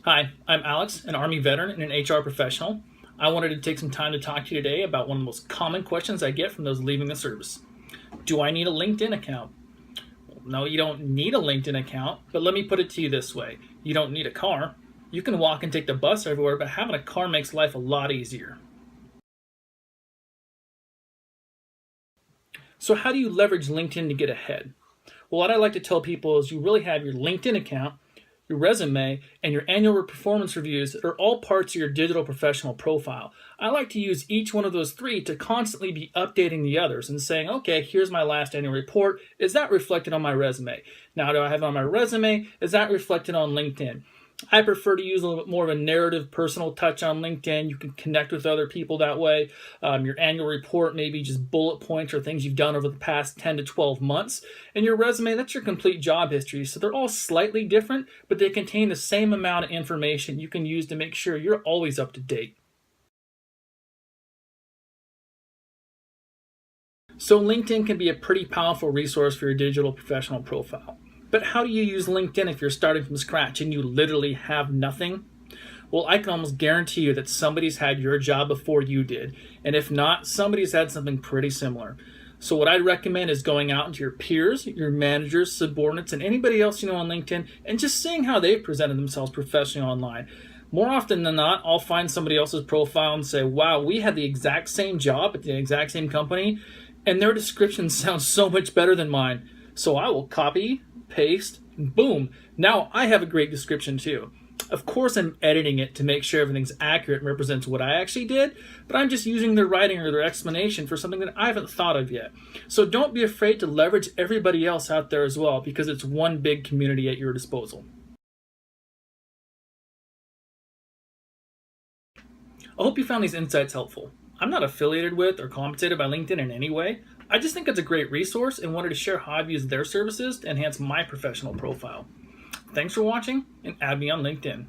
Hi, I'm Alex, an Army veteran and an HR professional. I wanted to take some time to talk to you today about one of the most common questions I get from those leaving the service. Do I need a LinkedIn account? Well, no, you don't need a LinkedIn account, but let me put it to you this way. You don't need a car. You can walk and take the bus everywhere, but having a car makes life a lot easier. So, how do you leverage LinkedIn to get ahead? Well, what I like to tell people is you really have your LinkedIn account, your resume, and your annual performance reviews that are all parts of your digital professional profile. I like to use each one of those three to constantly be updating the others and saying, okay, here's my last annual report. Is that reflected on my resume? Now, do I have it on my resume? Is that reflected on LinkedIn? I prefer to use a little bit more of a narrative, personal touch on LinkedIn. You can connect with other people that way. Your annual report, maybe just bullet points or things you've done over the past 10 to 12 months. And your resume, that's your complete job history. So they're all slightly different, but they contain the same amount of information you can use to make sure you're always up to date. So LinkedIn can be a pretty powerful resource for your digital professional profile. But how do you use LinkedIn if you're starting from scratch and you literally have nothing? Well, I can almost guarantee you that somebody's had your job before you did. And if not, somebody's had something pretty similar. So, what I'd recommend is going out into your peers, your managers, subordinates, and anybody else you know on LinkedIn and just seeing how they've presented themselves professionally online. More often than not, I'll find somebody else's profile and say, wow, we had the exact same job at the exact same company, and their description sounds so much better than mine. So, I will copy, paste, and boom, now I have a great description too. Of course, I'm editing it to make sure everything's accurate and represents what I actually did, but I'm just using their writing or their explanation for something that I haven't thought of yet. So don't be afraid to leverage everybody else out there as well, because it's one big community at your disposal. I hope you found these insights helpful. I'm not affiliated with or compensated by LinkedIn in any way. I just think it's a great resource and wanted to share how I've used their services to enhance my professional profile. Thanks for watching, and add me on LinkedIn.